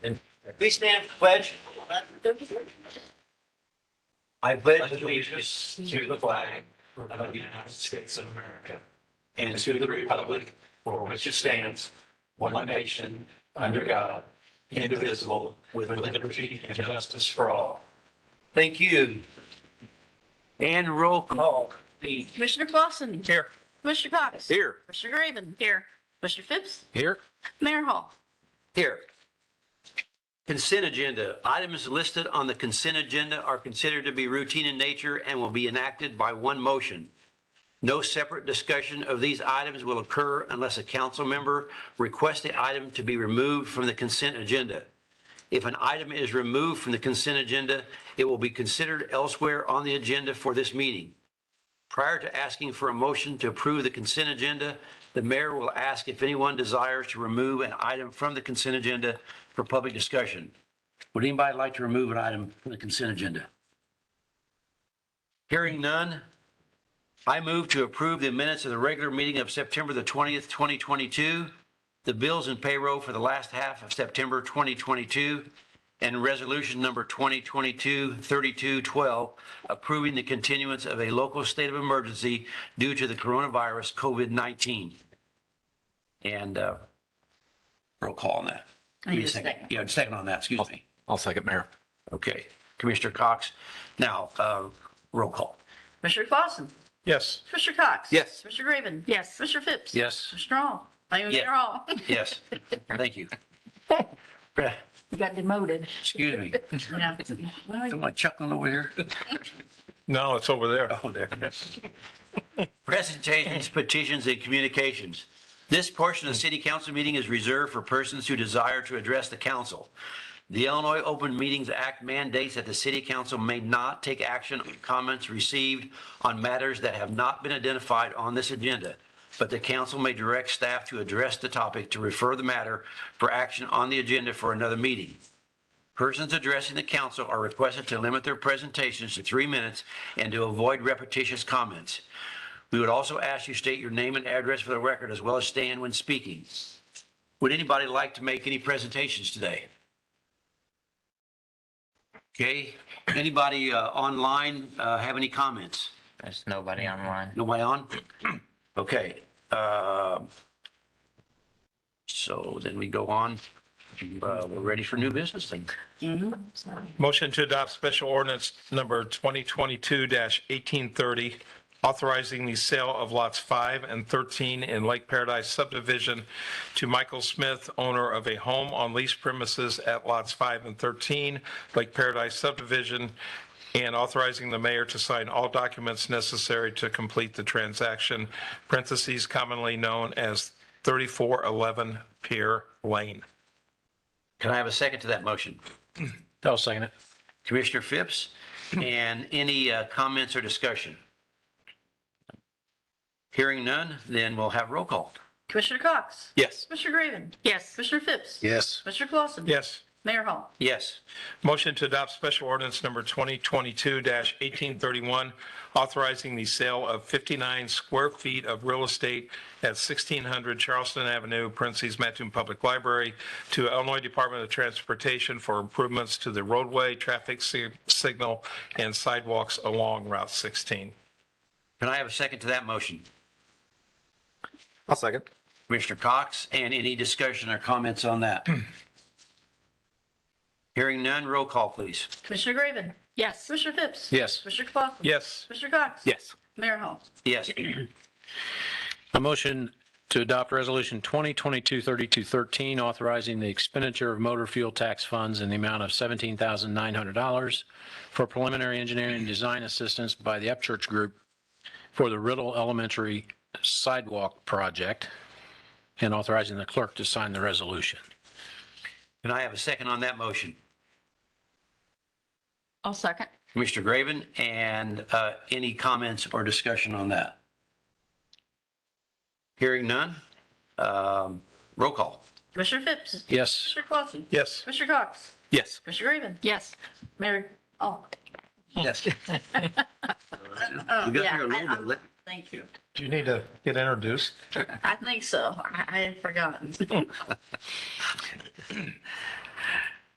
And please stand for the pledge. I pledge allegiance to the flag of the United States of America and to the republic for which it stands, one nation, under God, indivisible, with liberty and justice for all. Thank you. And roll call, please. Commissioner Clausen. Here. Commissioner Cox. Here. Commissioner Graven. Here. Commissioner Phipps. Here. Mayor Hall. Here. Consent agenda. Items listed on the consent agenda are considered to be routine in nature and will be enacted by one motion. No separate discussion of these items will occur unless a council member requests the item to be removed from the consent agenda. If an item is removed from the consent agenda, it will be considered elsewhere on the agenda for this meeting. Prior to asking for a motion to approve the consent agenda, the mayor will ask if anyone desires to remove an item from the consent agenda for public discussion. Would anybody like to remove an item from the consent agenda? Hearing none, I move to approve the minutes of the regular meeting of September the 20th, 2022, the bills and payroll for the last half of September 2022, and resolution number 2022-3212, approving the continuance of a local state of emergency due to the coronavirus COVID-19. And roll call on that. I need a second. Yeah, second on that, excuse me. I'll second, Mayor. Okay, Commissioner Cox. Now, roll call. Commissioner Clausen. Yes. Commissioner Cox. Yes. Commissioner Graven. Yes. Commissioner Phipps. Yes. Commissioner Hall. Yeah. Mayor Hall. Yes, thank you. You got demoted. Excuse me. Yeah. Am I chuckling over here? No, it's over there. Oh, there. Presentations, petitions, and communications. This portion of the city council meeting is reserved for persons who desire to address the council. The Illinois Open Meetings Act mandates that the city council may not take action on comments received on matters that have not been identified on this agenda, but the council may direct staff to address the topic to refer the matter for action on the agenda for another meeting. Persons addressing the council are requested to limit their presentations to 3 minutes and to avoid repetitious comments. We would also ask you state your name and address for the record as well as stand when speaking. Would anybody like to make any presentations today? Okay, anybody online have any comments? There's nobody online. Nobody on? Okay. So then we go on. We're ready for new business then. Motion to adopt special ordinance number 2022-1830, authorizing the sale of lots 5 and 13 in Lake Paradise subdivision to Michael Smith, owner of a home on leased premises at lots 5 and 13, Lake Paradise subdivision, and authorizing the mayor to sign all documents necessary to complete the transaction, parentheses commonly known as 3411 Pier Lane. Can I have a second to that motion? I'll second it. Commissioner Phipps, and any comments or discussion? Hearing none, then we'll have roll call. Commissioner Cox. Yes. Commissioner Graven. Yes. Commissioner Phipps. Yes. Commissioner Clausen. Yes. Mayor Hall. Yes. Motion to adopt special ordinance number 2022-1831, authorizing the sale of 59 square feet of real estate at 1600 Charleston Avenue, parentheses, Mattoon Public Library, to Illinois Department of Transportation for improvements to the roadway, traffic signal, and sidewalks along Route 16. Can I have a second to that motion? I'll second. Commissioner Cox, and any discussion or comments on that? Hearing none, roll call, please. Commissioner Graven. Yes. Commissioner Phipps. Yes. Commissioner Clausen. Yes. Commissioner Cox. Yes. Mayor Hall. Yes. A motion to adopt Resolution 2022-3213, authorizing the expenditure of motor fuel tax funds in the amount of $17,900 for preliminary engineering and design assistance by the Upchurch Group for the Riddle Elementary Sidewalk Project, and authorizing the clerk to sign the resolution. Can I have a second on that motion? I'll second. Commissioner Graven, and any comments or discussion on that? Hearing none, roll call. Commissioner Phipps. Yes. Commissioner Clausen. Yes. Commissioner Cox. Yes. Commissioner Graven. Yes. Mayor. Oh. Yes. We got yeah, there a little bit. Thank you. Do you need to get introduced? I think so. I had forgotten.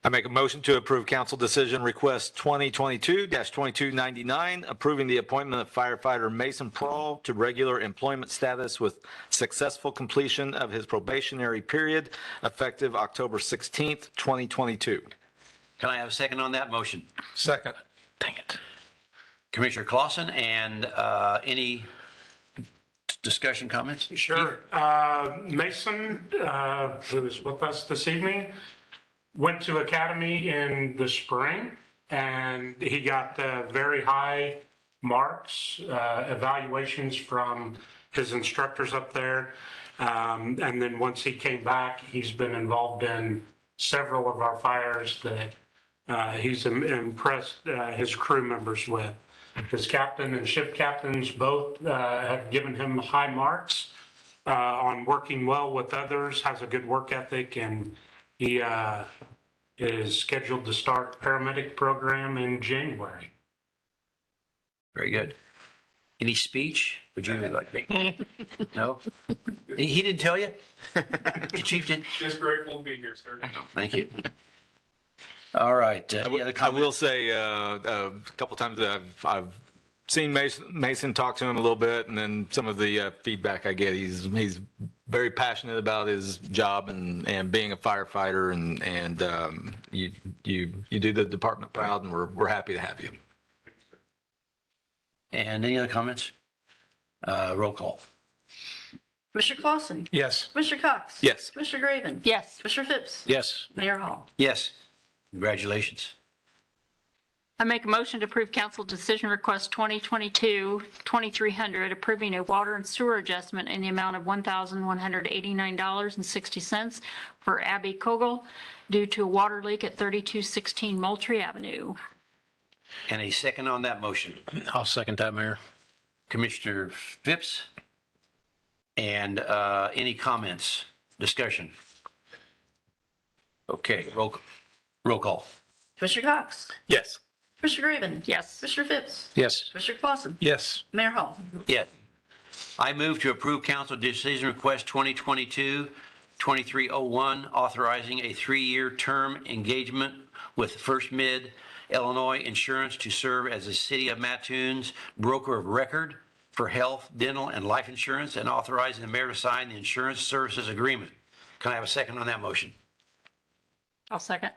I make a motion to approve council decision request 2022-2299, approving the appointment of firefighter Mason Prawl to regular employment status with successful completion of his probationary period effective October 16th, 2022. Can I have a second on that motion? Second. Dang it. Commissioner Clausen, and any discussion, comments? Sure. Mason, who is with us this evening, went to academy in the spring, and he got very high marks, evaluations from his instructors up there. And then once he came back, he's been involved in several of our fires that he's impressed his crew members with. His captain and shift captains both have given him high marks on working well with others, has a good work ethic, and he is scheduled to start paramedic program in January. Very good. Any speech? Would you like me? No? He didn't tell you? The chief did? Just grateful to be here, sir. Thank you. All right. Any other I comments? will say a couple times that I've seen Mason talk to him a little bit, and then some of the feedback I get, he's very passionate about his job and being a firefighter, and you do the department proud, and we're happy to have you. And any other comments? Roll call. Commissioner Clausen. Yes. Commissioner Cox. Yes. Commissioner Graven. Yes. Commissioner Phipps. Yes. Mayor Hall. Yes. Congratulations. I make a motion to approve council decision request 2022-2300, approving a water and sewer adjustment in the amount of $1,189.60 for Abby Kogel due to a water leak at 3216 Moultrie Avenue. And a second on that motion. I'll second that, Mayor. Commissioner Phipps? And any comments, discussion? Okay, roll call. Commissioner Cox. Yes. Commissioner Graven. Yes. Commissioner Phipps. Yes. Commissioner Clausen. Yes. Mayor Hall. Yes. I move to approve council decision request 2022-2301, authorizing a 3-year term engagement with First Mid Illinois Insurance to serve as the City of Mattoon's broker of record for health, dental, and life insurance, and authorizing the mayor to sign the insurance services agreement. Can I have a second on that motion? I'll second.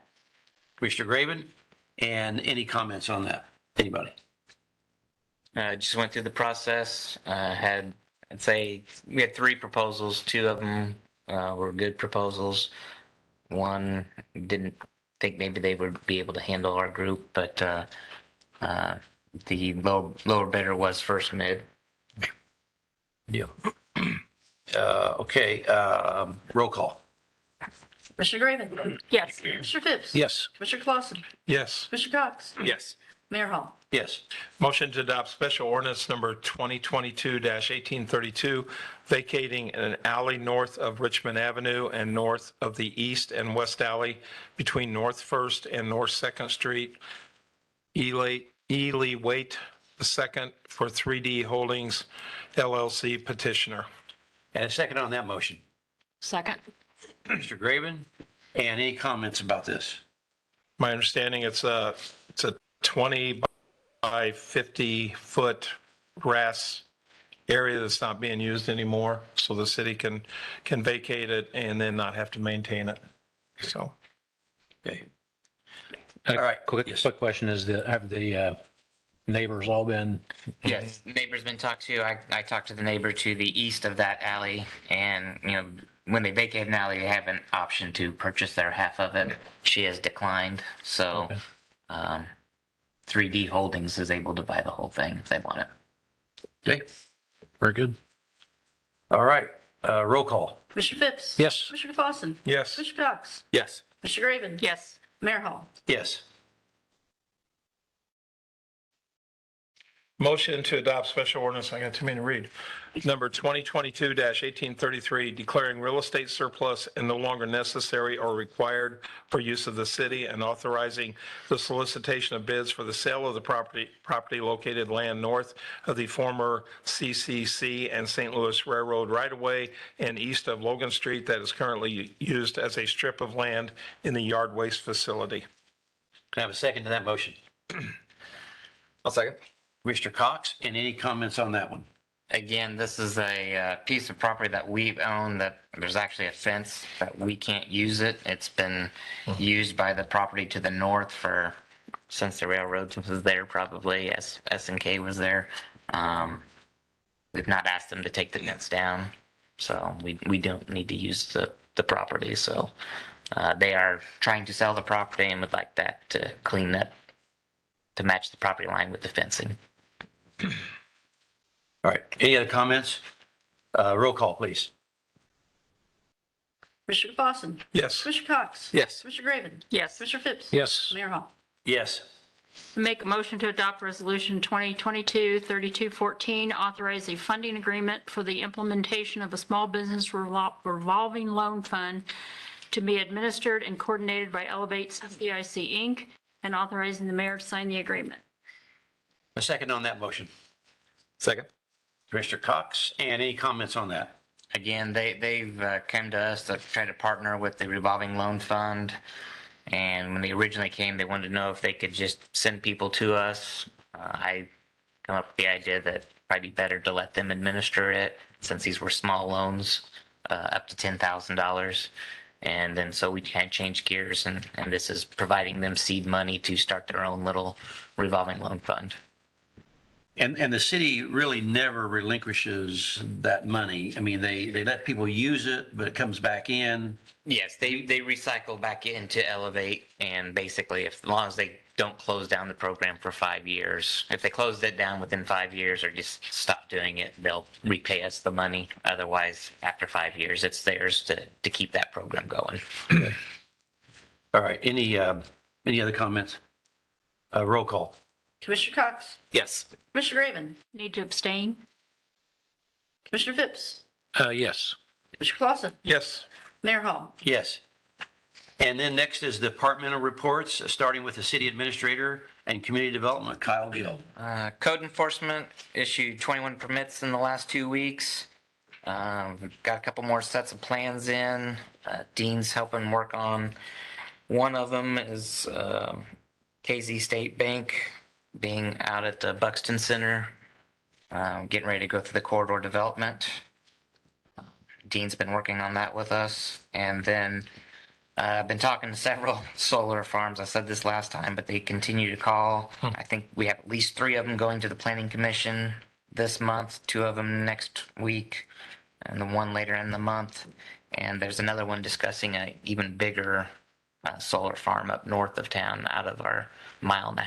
Commissioner Graven, and any comments on that? Anybody? Just went through the process, I'd say we had 3 proposals. 2 of them were good proposals. One didn't think maybe they would be able to handle our group, but the lower bidder was First Mid. Yeah. Okay, roll call. Commissioner Graven. Yes. Commissioner Phipps. Yes. Commissioner Clausen. Yes. Commissioner Cox. Yes. Mayor Hall. Yes. Motion to adopt special ordinance number 2022-1832, vacating an alley north of Richmond Avenue and north of the East and West Alley between North First and North Second Street. Ely Waite II for 3D Holdings LLC petitioner. And a second on that motion. Second. Mr. Graven, and any comments about this? My understanding, it's a 20 by 50 foot grass area that's not being used anymore, so the city can vacate it and then not have to maintain it. So, Okay. All right. Quick question is, have the neighbors all been? Yes, neighbor's been talked to. I talked to the neighbor to the east of that alley, and when they vacate an alley, they have an option to purchase their half of it. She has declined, so 3D Holdings is able to buy the whole thing if they want it. Okay. Very good. All right. Roll call. Commissioner Phipps. Yes. Commissioner Clausen. yes. Commissioner Cox. Yes. Commissioner Graven. Yes. Mayor Hall. Yes. Motion to adopt special ordinance, I got too many to read. Number 2022-1833, declaring real estate surplus and no longer necessary or required for use of the city and authorizing the solicitation of bids for the sale of the property located land north of the former CCC and St. Louis Railroad right-of-way and east of Logan Street that is currently used as a strip of land in the yard waste facility. Can I have a second to that motion? I'll second. Mr. Cox, and any comments on that one? Again, this is a piece of property that we've owned that there's actually a fence that we can't use it. It's been used by the property to the north since the railroad was there, probably as S&K was there. We've not asked them to take the fence down, so we don't need to use the property. So they are trying to sell the property and would like that to clean that to match the property line with the fencing. All right, any other comments? Roll call, please. Commissioner Bosson. Yes. Commissioner Cox. Yes. Commissioner Graven. Yes. Commissioner Phipps. Yes. Mayor Hall. Yes. Make a motion to adopt Resolution 2022-3214, authorize a funding agreement for the implementation of a small business revolving loan fund to be administered and coordinated by Elevate CCIC, Inc., and authorizing the mayor to sign the agreement. A second on that motion. Second. Commissioner Cox, and any comments on that? Again, they've come to us to try to partner with the revolving loan fund. And when they originally came, they wanted to know if they could just send people to us. I come up with the idea that it'd probably be better to let them administer it since these were small loans, up to $10,000. And then so we kind of change gears and this is providing them seed money to start their own little revolving loan fund. And the city really never relinquishes that money. I mean, they let people use it, but it comes back in. Yes, they recycle back into Elevate, and basically, as long as they don't close down the program for 5 years, if they closed it down within 5 years or just stop doing it, they'll repay us the money. Otherwise, after 5 years, it's theirs to keep that program going. All right, any other comments? Roll call. Commissioner Cox. Yes. Commissioner Graven. Need to abstain? Commissioner Phipps. Yes. Commissioner Clausen. Yes. Mayor Hall. Yes. And then next is departmental reports, starting with the city administrator and community development, Kyle Gill. Code enforcement issued 21 permits in the last 2 weeks. We've got a couple more sets of plans in. Dean's helping work on one of them is KZ State Bank being out at the Buxton Center, getting ready to go through the corridor development. Dean's been working on that with us. And then I've been talking to several solar farms. I said this last time, but they continue to call. I think we have at least 3 of them going to the Planning Commission this month, 2 of them next week, and the one later in the month. And there's another one discussing a even bigger solar farm up north of town out of our 1.5 miles.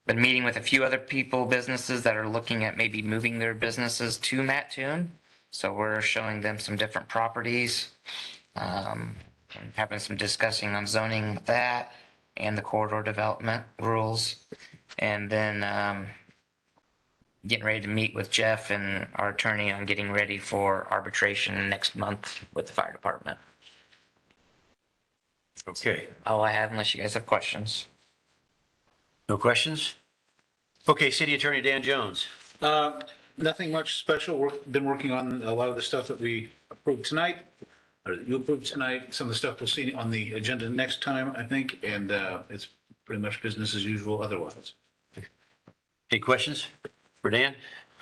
Been meeting with a few other businesses that are looking at maybe moving their businesses to Mattoon. So we're showing them some different properties, and having some discussing on zoning with that and the corridor development rules. And then getting ready to meet with Jeff and our attorney on getting ready for arbitration next month with the fire department. Okay, All I have, unless you guys have questions. no questions? Okay, City Attorney Dan Jones. Nothing much special. Been working on a lot of the stuff that we approved tonight, or that you approved tonight. Some of the stuff we'll see on the agenda next time, I think, and it's pretty much business as usual otherwise. Any questions for Dan?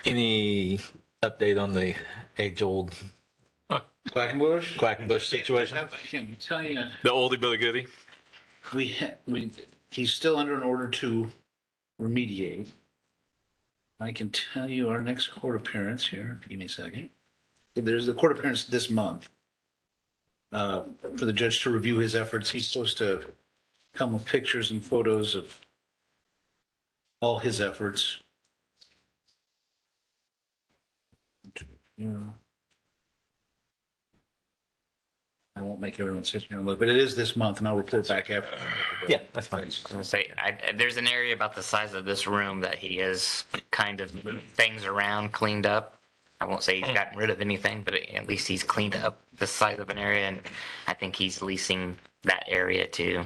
Any update on the age-old Quackenbush? situation? I can tell you, The oldie but a goodie? he's still under an order to remediate. I can tell you our next court appearance here. Give me a second. There's the court appearance this month. For the judge to review his efforts. He's supposed to come with pictures and photos of all his efforts. Yeah. I won't make everyone sit here and look, but it is this month and I'll report back after. Yeah, that's fine. I was gonna say, there's an area about the size of this room that he has kind of moved things around, cleaned up. I won't say he's gotten rid of anything, but at least he's cleaned up the size of an area, and I think he's leasing that area to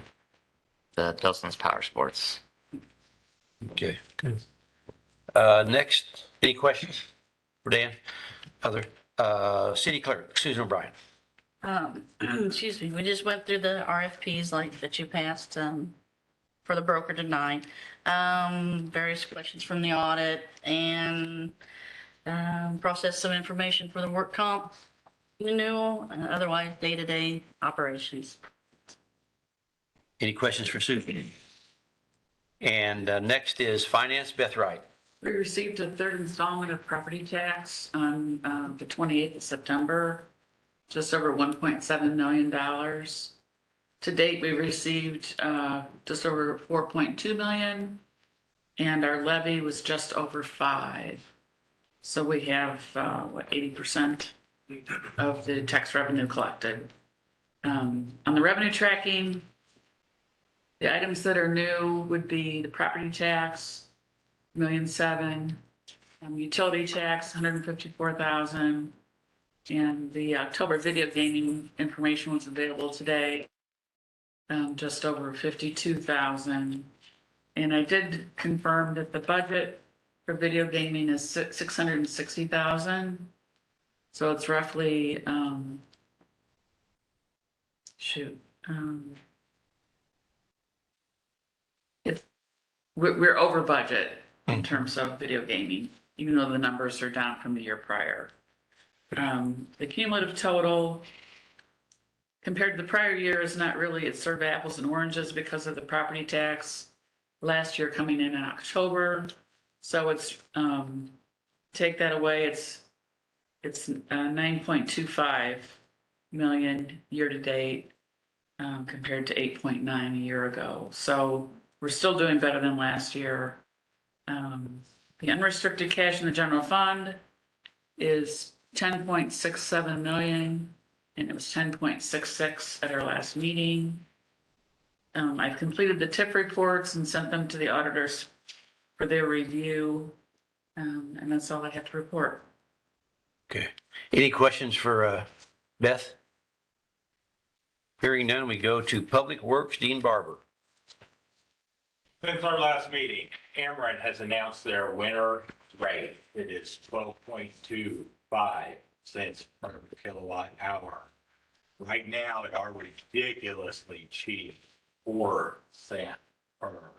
the Delson's Power Sports. Okay. Next, any questions for Dan? Other, city clerk, Susan O'Brien. Excuse me, we just went through the RFPs like that you passed, for the broker tonight. Various questions from the audit and, processed some information for the work comp renewal and otherwise day-to-day operations. Any questions for Susan? And next is finance, Beth Wright. We received a third installment of property tax on the 28th of September, just over $1.7 million. To date, we received just over 4.2 million, and our levy was just over 5. So we have, 80% of the tax revenue collected. On the revenue tracking, the items that are new would be the property tax, $1.7 million, utility tax, $154,000, and the October video gaming information was available today, just over $52,000. And I did confirm that the budget for video gaming is $660,000. So it's roughly, we're over budget in terms of video gaming, even though the numbers are down from the year prior. The cumulative total compared to the prior year is not really, it's sort of apples and oranges because of the property tax last year coming in October. So it's, take that away, it's 9.25 million year to date, compared to 8.9 a year ago. So we're still doing better than last year. The unrestricted cash in the general fund is 10.67 million, and it was 10.66 at our last meeting. I've completed the TIF reports and sent them to the auditors for their review. And that's all I have to report. Okay. Any questions for Beth? Hearing none, we go to Public Works, Dean Barber. Since our last meeting, Ameren has announced their winter rate. It is 12.25 cents per kilowatt hour. Right now, it are ridiculously cheap, 4 cents per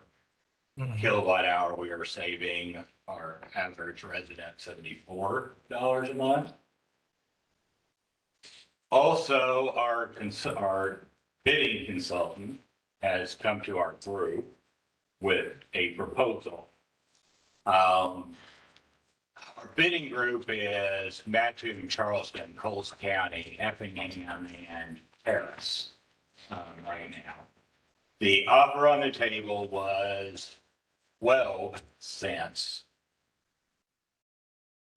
kilowatt hour. We are saving our average resident $74 a month. Also, our bidding consultant has come to our group with a proposal. Our bidding group is Mattoon, Charleston, Coles County, Effingham, and Harris right now. The offer on the table was 12 cents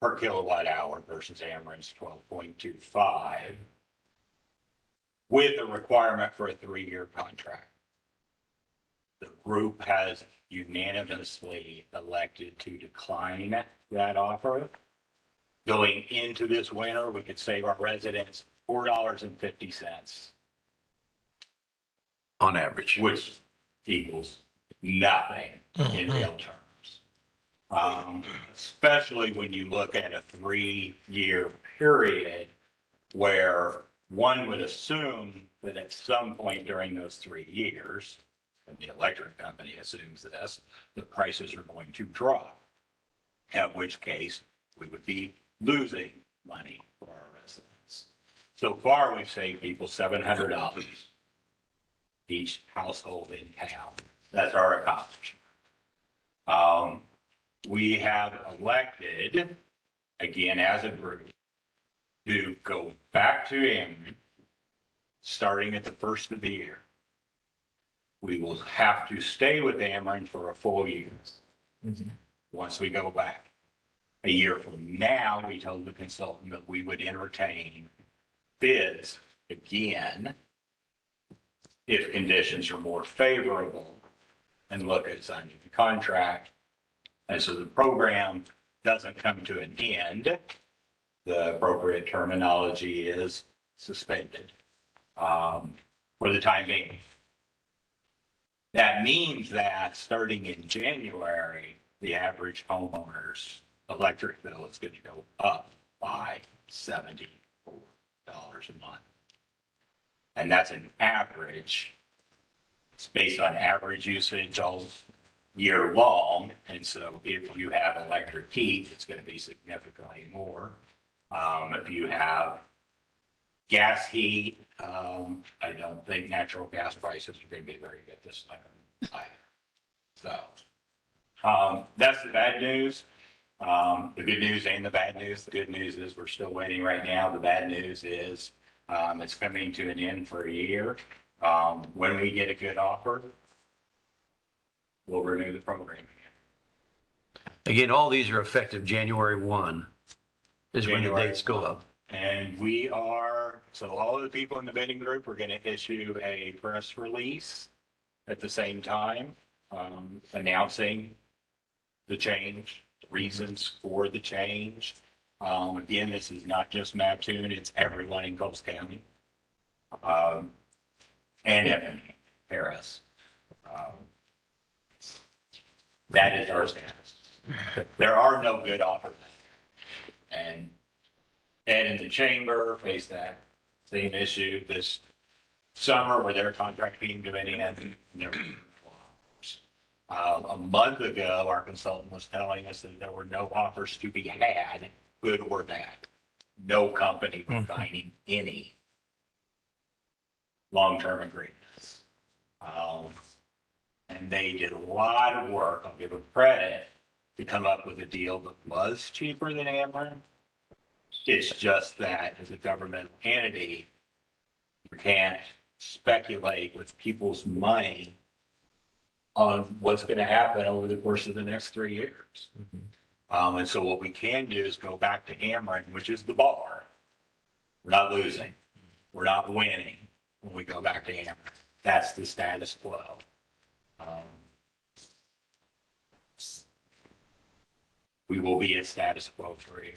per kilowatt hour versus Ameren's 12.25, with a requirement for a 3-year contract. The group has unanimously elected to decline that offer. Going into this winter, we could save our residents $4.50. On average. Which equals nothing in real terms. Especially when you look at a 3-year period where one would assume that at some point during those 3 years, and the electric company assumes this, the prices are going to drop. At which case, we would be losing money for our residents. So far, we've saved people $700 each household in town. That's our accomplishment. We have elected, again, as a group, to go back to Ameren, starting at the first of the year. We will have to stay with Ameren for a full year. Once we go back. A year from now, we told the consultant that we would entertain bids again if conditions are more favorable and look at signing the contract. And so the program doesn't come to an end. The appropriate terminology is suspended for the time being. That means that starting in January, the average homeowner's electric bill is going to go up by $74 a month. And that's an average. It's based on average usage all year long. And so if you have electric heat, it's going to be significantly more. If you have gas heat, I don't think natural gas prices are going to be very good this time. So that's the bad news. The good news and the bad news. The good news is we're still waiting right now. The bad news is it's coming to an end for a year. When we get a good offer, we'll renew the program. Again, all these are effective January 1 is when the January dates go 1. up. And so all of the people in the bidding group are going to issue a press release at the same time, announcing the change, reasons for the change. Again, this is not just Mattoon, it's everyone in Coles County. And Evan, Harris. That is our status. There are no good offers. And Ed in the chamber faced that same issue this summer where their contract came to an end. A month ago, our consultant was telling us that there were no offers to be had, good or bad. No company was signing any long-term agreements. And they did a lot of work, I'll give them credit, to come up with a deal that was cheaper than Ameren. It's just that as a governmental entity, you can't speculate with people's money on what's going to happen over the course of the next 3 years. And so what we can do is go back to Ameren, which is the bar. We're not losing. We're not winning when we go back to Ameren. That's the status quo. We will be at status quo for a year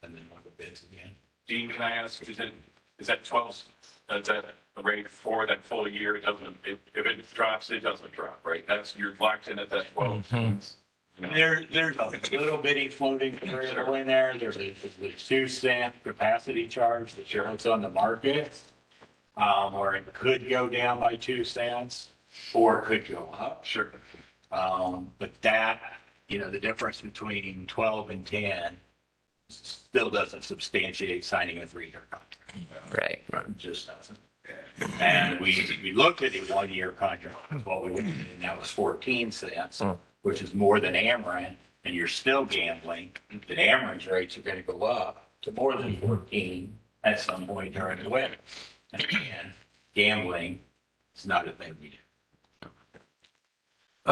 and then we'll go bids again. Dean, can I ask, is that 12, is that a rate for that full year? It doesn't, if it drops, it doesn't drop, right? That's, you're locked in at that 12. There's a little bitty floating variable in there. There's a 2-cent capacity charge that shows on the market. Or it could go down by 2 cents or it could go up. Sure. But that, the difference between 12 and 10 still doesn't substantiate signing a 3-year contract. Right. It just doesn't. And we looked at a 1-year contract, that's what we looked at, and that was 14 cents, which is more than Ameren, and you're still gambling that Ameren's rates are going to go up to more than 14 at some point during the winter. And again, gambling is not a thing we do.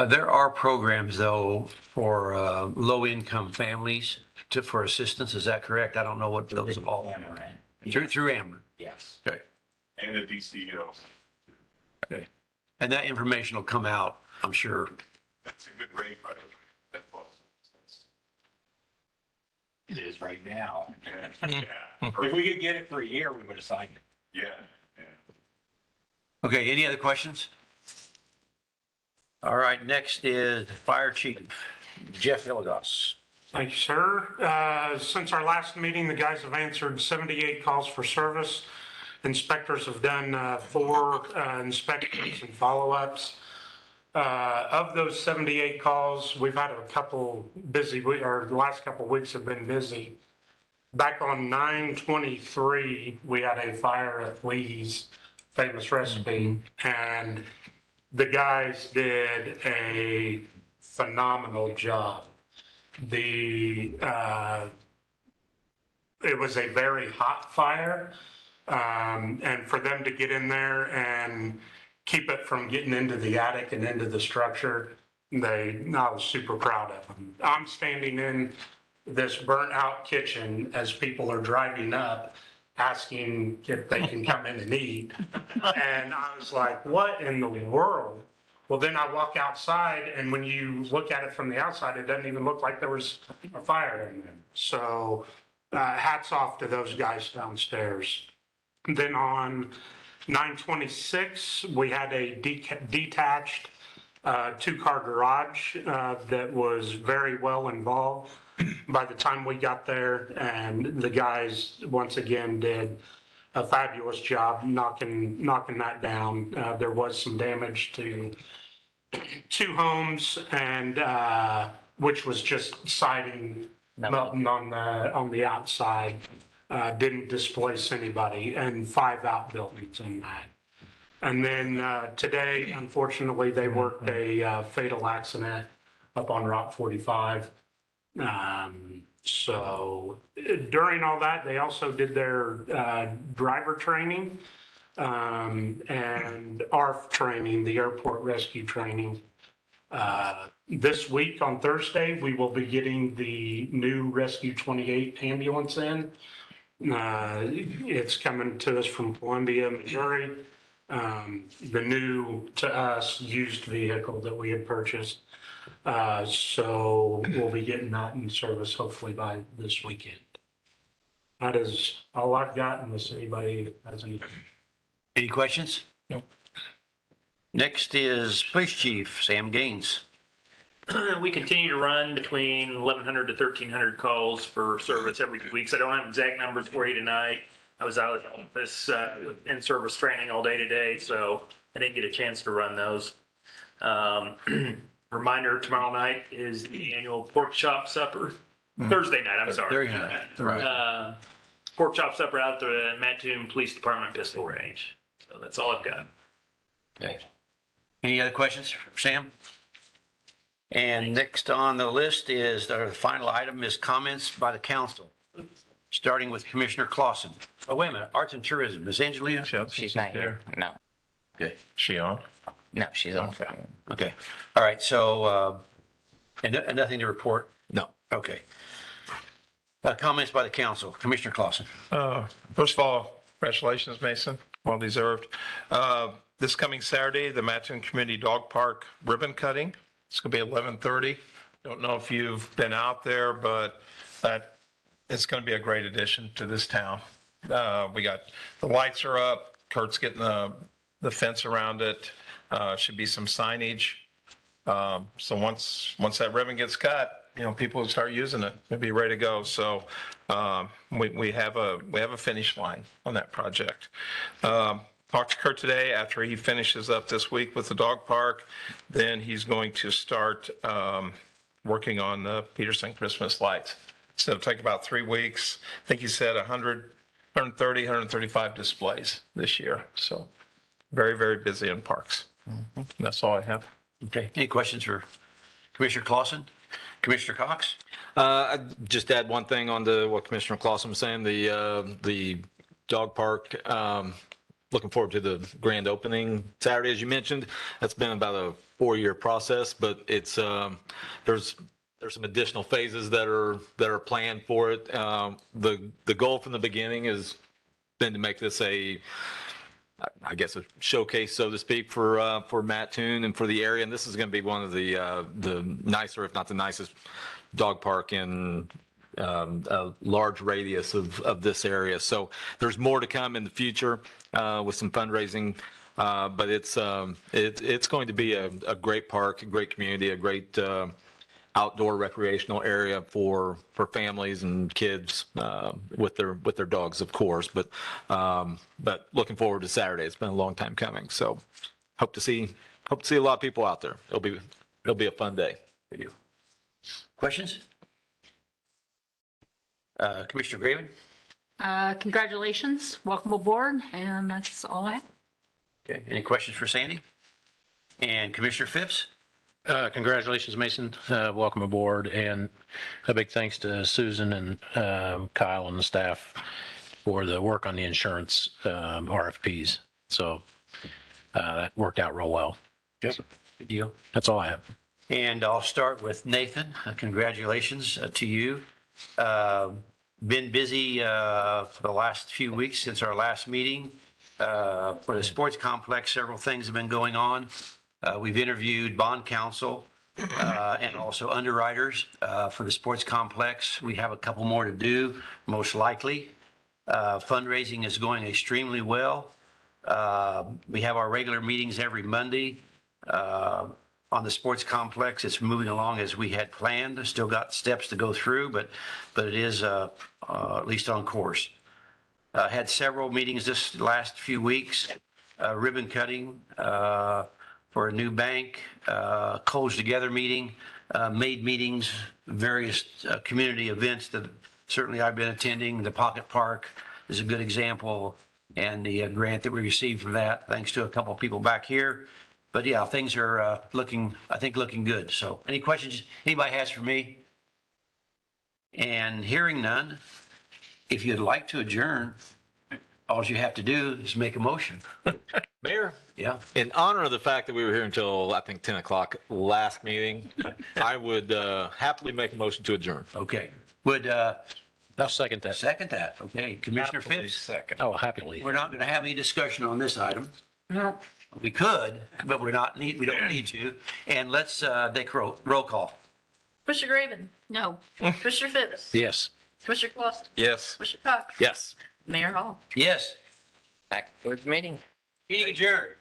There are programs, though, for low-income families for assistance. Is that correct? I don't know what those are all. Ameren. Through Ameren. Yes. Okay. And the DCO. Okay. And that information will come out, I'm sure. That's a good rate, by the way. That was. It is right now. Yeah. If we could get it for a year, we would have signed it. Yeah. Okay, any other questions? All right, next is Fire Chief Jeff Villegas. Thank you, sir. Since our last meeting, the guys have answered 78 calls for service. Inspectors have done 4 inspections and follow-ups. Of those 78 calls, we've had a couple busy, the last couple of weeks have been busy. Back on 9/23, we had a fire at Lee's Famous Recipe, and the guys did a phenomenal job. It was a very hot fire, and for them to get in there and keep it from getting into the attic and into the structure, I was super proud of them. I'm standing in this burnt out kitchen as people are driving up, asking if they can come in and eat. And I was like, what in the world? Well, then I walk outside, and when you look at it from the outside, it doesn't even look like there was a fire in there. So hats off to those guys downstairs. Then on 926, we had a detached two-car garage that was very well involved by the time we got there. And the guys, once again, did a fabulous job knocking that down. There was some damage to two homes, and which was just siding melting on the outside. Didn't displace anybody, and 5 outbuildings in that. And then today, unfortunately, they worked a fatal accident up on Route 45. So during all that, they also did their driver training and ARF training, the airport rescue training. This week on Thursday, we will be getting the new Rescue 28 ambulance in. It's coming to us from Columbia, Missouri. The new, to us, used vehicle that we had purchased. So we'll be getting that in service hopefully by this weekend. That is all I've got unless anybody has any. Any questions? No. Next is Police Chief Sam Gaines. We continue to run between 1,100 to 1,300 calls for service every 2 weeks. I don't have exact numbers for you tonight. I was out of this in-service training all day today, so I didn't get a chance to run those. Reminder, tomorrow night is the annual pork chop supper. Thursday night, I'm sorry. Thursday night, right. Pork chop supper out at the Mattoon Police Department pistol range. So that's all I've got. Okay. Any other questions for Sam? And next on the list is, the final item is comments by the council, starting with Commissioner Clausen. Oh, wait a minute, Arts and Tourism, Ms. Angelina? She's not here. No, Okay, She on? no, she's on the phone. okay. All right, so, and nothing to report? No. Okay. Comments by the council, Commissioner Clausen. First of all, congratulations, Mason, well deserved. This coming Saturday, the Mattoon Community Dog Park ribbon cutting. It's going to be 11:30. Don't know if you've been out there, but it's going to be a great addition to this town. We got, the lights are up, Kurt's getting the fence around it. Should be some signage. So once that ribbon gets cut, people will start using it. It'll be ready to go. So we have a finish line on that project. Talked to Kurt today after he finishes up this week with the dog park. Then he's going to start working on the Peterson Christmas lights. So it'll take about 3 weeks. I think he said 100, 130, 135 displays this year. So very, very busy in parks. That's all I have. Okay, any questions for Commissioner Clausen? Commissioner Cox? I'd just add one thing on to what Commissioner Clausen was saying, the dog park. Looking forward to the grand opening Saturday, as you mentioned. That's been about a 4-year process, but it's there's some additional phases that are planned for it. The goal from the beginning has been to make this a showcase, so to speak, for Mattoon and for the area. And this is going to be one of the nicer, if not the nicest, dog park in a large radius of this area. So there's more to come in the future with some fundraising, but it's going to be a great park, a great community, a great outdoor recreational area for families and kids with their dogs, of course. But looking forward to Saturday. It's been a long time coming, so hope to see a lot of people out there. It'll be a fun day for you. Questions? Commissioner Graven? Congratulations, welcome aboard, and that's all I have. Okay, any questions for Sandy? And Commissioner Phipps? Congratulations, Mason. Welcome aboard. And a big thanks to Susan and Kyle and the staff for the work on the insurance RFPs. So that worked out real well. Yep. Good deal. That's all I have. And I'll start with Nathan. Congratulations to you. Been busy for the last few weeks since our last meeting. For the sports complex, several things have been going on. We've interviewed bond counsel and also underwriters for the sports complex. We have a couple more to do, most likely. Fundraising is going extremely well. We have our regular meetings every Monday. On the sports complex, it's moving along as we had planned. Still got steps to go through, but it is at least on course. Had several meetings this last few weeks, ribbon cutting for a new bank, Coles Together meeting, MADE meetings, various community events that certainly I've been attending. The Pocket Park is a good example, and the grant that we received from that, thanks to a couple of people back here. But yeah, things are looking good. So any questions anybody has for me? And hearing none, if you'd like to adjourn, all you have to do is make a motion. Mayor, Yeah. in honor of the fact that we were here until, I think, 10 o'clock last meeting, I would happily make a motion to adjourn. Okay. Would I'll second that. second that. Okay. Commissioner Phipps? Oh, happily. We're not going to have any discussion on this item. We could, but we don't need to. And let's take roll call. Commissioner Graven, No. Commissioner Phipps, Yes. Commissioner Clausen, Yes. Commissioner Cox, Yes. Mayor Hall. Yes. Back towards the meeting. Meeting adjourned.